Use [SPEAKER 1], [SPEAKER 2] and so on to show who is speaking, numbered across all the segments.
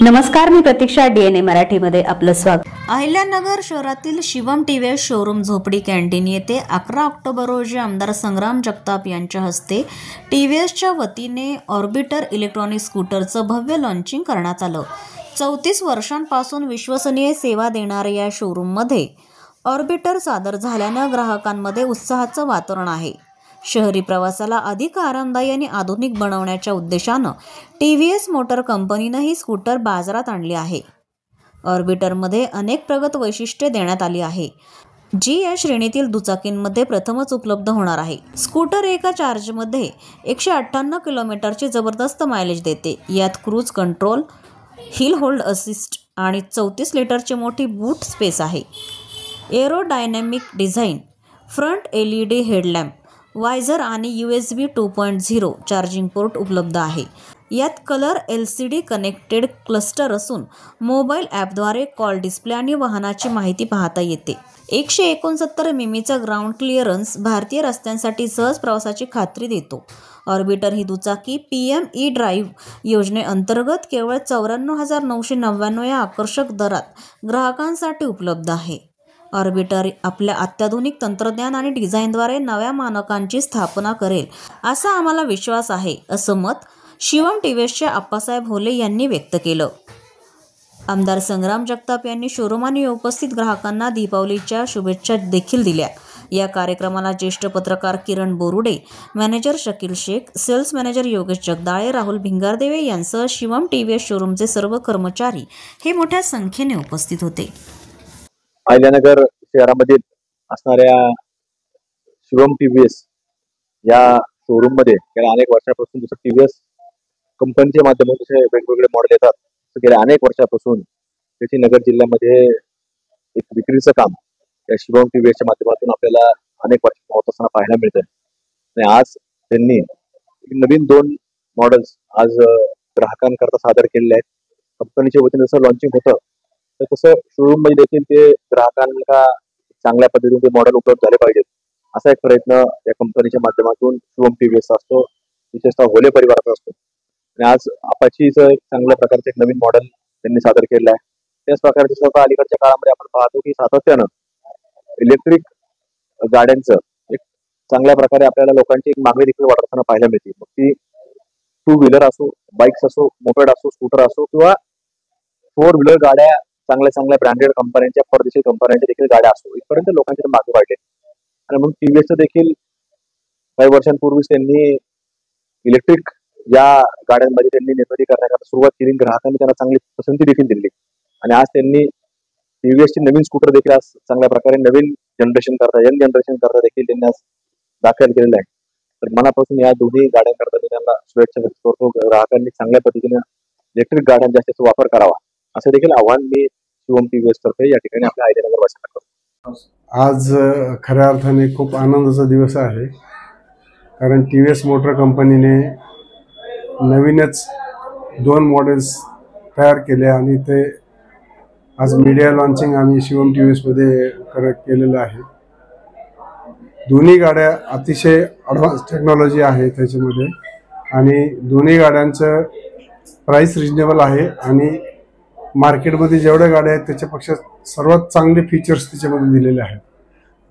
[SPEAKER 1] नमस्कार, मी प्रतीक्षा. DNA मराठीमध्ये आपलं स्वागत.
[SPEAKER 2] अहिल्यानगर शहरातील शिवम टीव्हीएस शोरूम झोपडी कॅन्टीन येथे 11 ऑक्टोबर रोजी आमदार संग्राम जगताप यांच्या हस्ते टीव्हीएसच्या वतीने ऑर्बिटर इलेक्ट्रॉनिक स्कूटरचं भव्य लॉन्चिंग करण्यात आलं. 34 वर्षांपासून विश्वसनीय सेवा देणाऱ्या या शोरूममध्ये ऑर्बिटर सादर झाल्यानं ग्राहकांमध्ये उत्साहाचं वातावरण आहे. शहरी प्रवासाला अधिक आरामदायी आणि आधुनिक बनवण्याच्या उद्देशानं टीव्हीएस मोटर कंपनीनं ही स्कूटर बाजारात आणली आहे. ऑर्बिटरमध्ये अनेक प्रगत वैशिष्ट्ये देण्यात आली आहे, जी या श्रेणीतील दुचाकींमध्ये प्रथमच उपलब्ध होणार आहे. स्कूटर एका चार्जमध्ये 158 किलोमीटरची जबरदस्त मायलेज देते. यात cruise control, hill hold assist आणि 34 लिटरची मोठी बूट स्पेस आहे. एरोडायनॅमिक डिझाईन, फ्रंट LED हेडलॅम्प, वायझर आणि USB 2.0 चार्जिंग पोर्ट उपलब्ध आहे. यात कलर LCD कनेक्टेड क्लस्टर असून मोबाईल ॲपद्वारे कॉल डिस्प्ले आणि वाहनाची माहिती पाहता येते. 169 मिमीचा ग्राउंड क्लिअरन्स भारतीय रस्त्यांसाठी सहज प्रवासाची खात्री देतो. ऑर्बिटर ही दुचाकी PM-E ड्राईव्ह योजनेअंतर्गत केवळ 94,999 या आकर्षक दरात ग्राहकांसाठी उपलब्ध आहे. ऑर्बिटर आपल्या अत्याधुनिक तंत्रज्ञान आणि डिझाईनद्वारे नव्या मानकांची स्थापना करेल असा आम्हाला विश्वास आहे, असं मत शिवम टीव्हीएसचे आप्पासाहेब होले यांनी व्यक्त केलं. आमदार संग्राम जगताप यांनी शोरूम आणि उपस्थित ग्राहकांना दीपावलीच्या शुभेच्छा देखील दिल्या. या कार्यक्रमाला ज्येष्ठ पत्रकार Kiran Borude, manager Shakeel Shaikh, sales manager Yogesh Jagdale, Rahul Bhingardeve यांसह शिवम टीव्हीएस शोरूमचे सर्व कर्मचारी हे मोठ्या संख्येने उपस्थित होते.
[SPEAKER 3] अहिल्यानगर शहरामध्ये असणाऱ्या शिवम टीव्हीएस या शोरूम मध्ये गेल्या अनेक वर्षापासून जसं टीव्हीएस कंपनीच्या माध्यमातून वेगवेगळे मॉडेल येतात, गेल्या अनेक वर्षापासून त्याची नगर जिल्ह्यामध्ये एक विक्रीचं काम या शिवम टीव्हीएसच्या माध्यमातून आपल्याला अनेक वर्षांपासून होत असताना पाहायला मिळतंय. आणि आज त्यांनी नवीन 2 मॉडेल्स आज ग्राहकांकरता सादर केलेले आहेत. कंपनीच्या वतीने जसं लॉन्चिंग होतं तर तसं शोरूम मध्ये देखील ते ग्राहकांना चांगल्या पद्धतीने ते मॉडेल उपलब्ध झाले पाहिजेत असा एक प्रयत्न या कंपनीच्या माध्यमातून शिवम टीव्हीएस असतो, विशेषतः होले परिवाराचा असतो. आणि आज अपाचीचं एक चांगल्या प्रकारचं एक नवीन मॉडेल त्यांनी सादर केलेलं आहे. त्याच प्रकारचे स्वतः अलीकडच्या काळामध्ये आपण पाहतो की सातत्यानं इलेक्ट्रिक गाड्यांचं एक चांगल्या प्रकारे आपल्याला लोकांची एक मागणी देखील वाढत असताना पाहायला मिळते. मग ती 2 व्हीलर असो, बाईक्स असो, मोपेड असो, स्कूटर असो किंवा 4 व्हीलर गाड्या चांगल्या ब्रँडेड कंपन्यांच्या, परदेशी कंपन्यांच्या देखील गाड्या असो, इथपर्यंत लोकांच्या मागे वाढले. आणि म्हणून टीव्हीएसचं देखील काही वर्षांपूर्वीच त्यांनी इलेक्ट्रिक या गाड्यांमध्ये त्यांनी निर्मिती करण्याकरता सुरुवात केली. ग्राहकांनी त्यांना चांगली पसंती देखील दिली आणि आज त्यांनी टीव्हीएसची नवीन स्कूटर देखील आज चांगल्या प्रकारे नवीन जनरेशन करता, यंग जनरेशन करता देखील त्यांनी आज दाखल केलेलं आहे. तर मनापासून या दोन्ही गाड्यांकरता मी त्यांना शुभेच्छा व्यक्त करतो. ग्राहकांनी चांगल्या पद्धतीने इलेक्ट्रिक गाड्यांचा जास्तीचा वापर करावा असं देखील आव्हान मी शिवम टीव्हीएस तर्फे या ठिकाणी आपल्या अहिल्यानगर वासियांना करतो.
[SPEAKER 4] आज खऱ्या अर्थाने खूप आनंदाचा दिवस आहे, कारण टीव्हीएस मोटर कंपनीने नवीनच 2 मॉडेल्स तयार केले आणि ते आज मीडिया लॉन्चिंग आम्ही शिवम टीव्हीएसमध्ये केलेलं आहे. दोन्ही गाड्या अतिशय ॲडव्हान्स टेक्नॉलॉजी आहे त्याच्यामध्ये आणि दोन्ही गाड्यांचं प्राईस रिजनेबल आहे आणि मार्केटमध्ये जेवढ्या गाड्या आहेत त्याच्यापेक्षा सर्वात चांगले फीचर्स त्याच्यामध्ये दिलेले आहेत.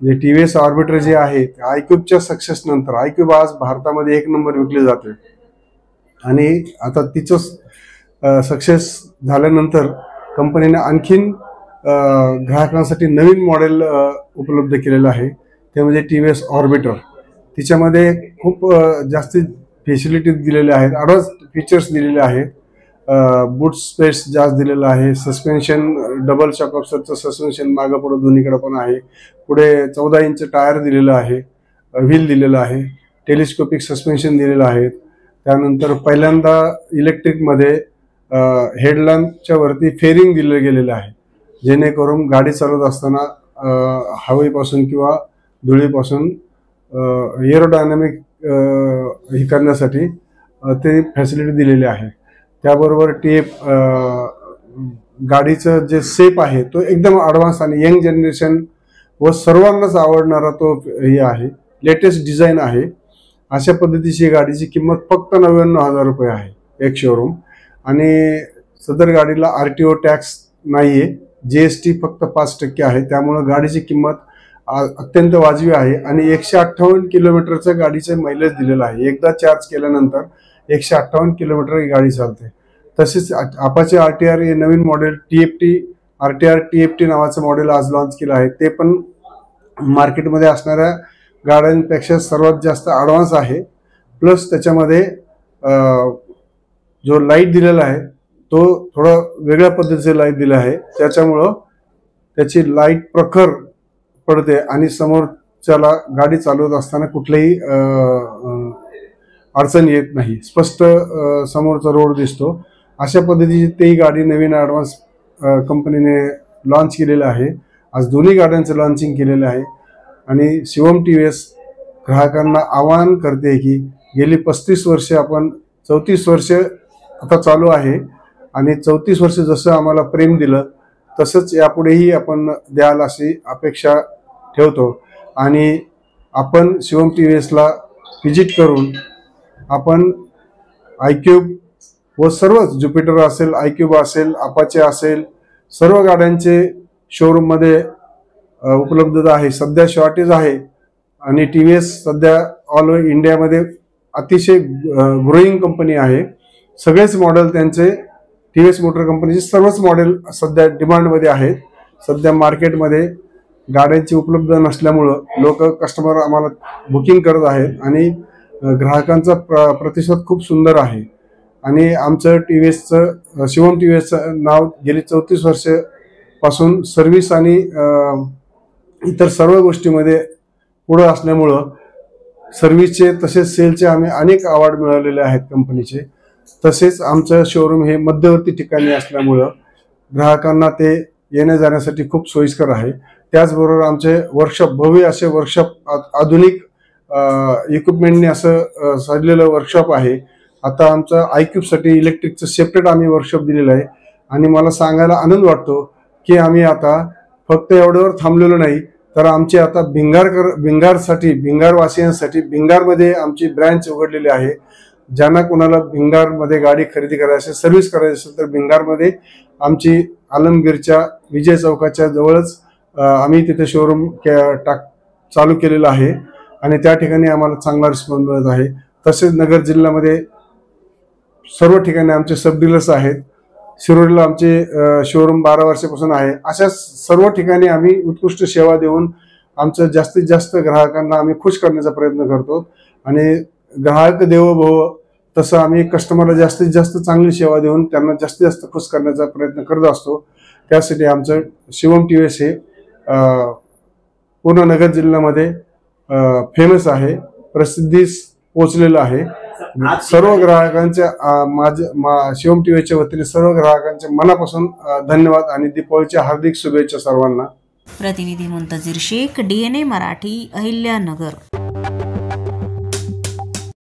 [SPEAKER 4] जे टीव्हीएस ऑर्बिटर जे आहे iQubच्या सक्सेस नंतर iQub आज भारतामध्ये 1 नंबर विकले जाते आणि आता तिचं सक्सेस झाल्यानंतर कंपनीने आणखीन ग्राहकांसाठी नवीन मॉडेल उपलब्ध केलेलं आहे, ते म्हणजे टीव्हीएस ऑर्बिटर. तिच्यामध्ये खूप जास्त फॅसिलिटीज दिलेल्या आहेत, ॲडव्हान्स फीचर्स दिलेले आहेत. बूट स्पेस जास्त दिलेलं आहे. सस्पेन्शन डबल शॉक ऑब्झर्वरचं सस्पेन्शन मागं पुढं दोन्हीकडे पण आहे. पुढे 14 इंच टायर दिलेलं आहे, व्हील दिलेलं आहे, टेलिस्कोपिक सस्पेन्शन दिलेलं आहे. त्यानंतर पहिल्यांदा इलेक्ट्रिकमध्ये हेडलॅम्पच्या वरती फेरिंग दिलं गेलेलं आहे, जेणेकरून गाडी चालवत असताना हवेपासून किंवा धुळीपासून एरोडायनॅमिक हे करण्यासाठी ते फॅसिलिटी दिलेली आहे. त्याबरोबर गाडीचं जे शेप आहे तो एकदम ॲडव्हान्स आणि यंग जनरेशन व सर्वांनाच आवडणारा तो हे आहे, लेटेस्ट डिझाईन आहे. अशा पद्धतीची गाडीची किंमत फक्त 99,000 रुपये आहे एक शोरूम. आणि सदर गाडीला RTO टॅक्स नाहीये, GST फक्त 5% आहे, त्यामुळे गाडीची किंमत अत्यंत वाजवी आहे आणि 158 किलोमीटरचं गाडीचं मायलेज दिलेलं आहे। एकदा चार्ज केल्यानंतर 158 किलोमीटर ही गाडी चालते। तसेच अपाचे RTR हे नवीन मॉडेल RTR TFT नावाचं मॉडेल आज लॉन्च केलं आहे। ते पण मार्केटमध्ये असणाऱ्या गाड्यांपेक्षा सर्वात जास्त ॲडव्हान्स आहे। प्लस त्याच्यामध्ये जो लाईट दिलेला आहे तो थोडा वेगळ्या पद्धतीचे लाईट दिला आहे, त्याच्यामुळं त्याची लाईट प्रखर पडते आणि समोरच्याला गाडी चालवत असताना कुठलीही अडचण येत नाही, स्पष्ट समोरचा रोड दिसतो। अशा पद्धतीची ती गाडी नवीन ॲडव्हान्स कंपनीने लॉन्च केलेलं आहे। आज दोन्ही गाड्यांचं लॉन्चिंग केलेलं आहे आणि शिवम TVS ग्राहकांना आवाहन करते की गेली 35 वर्षे आपण 34 वर्ष आता चालू आहे आणि 34 वर्ष जसं आम्हाला प्रेम दिलं तसंच यापुढेही आपण द्याल अशी अपेक्षा ठेवतो आणि आपण शिवम TVSला व्हिजिट करून आपण iQube व सर्वच ज्युपिटर असेल, iQube असेल, अपाचे असेल, सर्व गाड्यांचे शोरूममध्ये उपलब्धता आहे। सध्या शॉर्टेज आहे आणि TVS सध्या ऑल ओव्हर इंडियामध्ये अतिशय ग्रोईंग कंपनी आहे। सगळेच मॉडेल त्यांचे TVS मोटर कंपनीचे सर्वच मॉडेल सध्या डिमांडमध्ये आहेत। सध्या मार्केटमध्ये गाड्यांची उपलब्धता नसल्यामुळं लोक कस्टमर आम्हाला बुकिंग करत आहेत आणि ग्राहकांचा प्रतिसाद खूप सुंदर आहे आणि आमचं TVSचं शिवम TVSचं नाव गेली 34 वर्षापासून सर्व्हिस आणि इतर सर्व गोष्टीमध्ये पुढे असल्यामुळं सर्व्हिसचे तसेच सेलचे आम्ही अनेक अवॉर्ड मिळवलेले आहेत कंपनीचे। तसेच आमचं शोरूम हे मध्यवर्ती ठिकाणी असल्यामुळं ग्राहकांना ते येण्या जाण्यासाठी खूप सोयीस्कर आहे। त्याचबरोबर आमचे वर्कशॉप, भव्य असे वर्कशॉप, आधुनिक इक्विपमेंटने असं सजलेलं वर्कशॉप आहे। आता आमचं iQubeसाठी इलेक्ट्रिकचं सेपरेट आम्ही वर्कशॉप दिलेलं आहे आणि मला सांगायला आनंद वाटतो की आम्ही आता फक्त एवढ्यावर थांबलेलो नाही, तर आमची आता भिंगारवासियांसाठी भिंगारमध्ये आमची ब्रँच उघडलेली आहे। ज्यांना कोणाला भिंगारमध्ये गाडी खरेदी करायची असेल, सर्व्हिस करायची असेल तर भिंगारमध्ये आमची आलमगीरच्या विजय चौकाच्या जवळच आम्ही तिथे शोरूम चालू केलेलं आहे आणि त्या ठिकाणी आम्हाला चांगला रिस्पॉन्स मिळत आहे। तसेच नगर जिल्ह्यामध्ये सर्व ठिकाणी आमचे सब डीलर्स आहेत। शिरोडला आमचे शोरूम 12 वर्षापासून आहे। अशा सर्व ठिकाणी आम्ही उत्कृष्ट सेवा देऊन आमचं जास्तीत जास्त ग्राहकांना आम्ही खुश करण्याचा प्रयत्न करतो आणि ग्राहक देवो भव तसं आम्ही कस्टमरला जास्तीत जास्त चांगली सेवा देऊन त्यांना जास्तीत जास्त खुश करण्याचा प्रयत्न करत असतो। त्यासाठी आमचं शिवम TVS हे पूर्ण नगर जिल्ह्यामध्ये फेमस आहे, प्रसिद्धीस पोहोचलेलं आहे। सर्व ग्राहकांच्या शिवम TVSच्या वतीने सर्व ग्राहकांच्या मनापासून धन्यवाद आणि दीपावलीच्या हार्दिक शुभेच्छा सर्वांना।
[SPEAKER 2] प्रतिनिधी मुंतजीर शेख, DNA मराठी, अहिल्यानगर।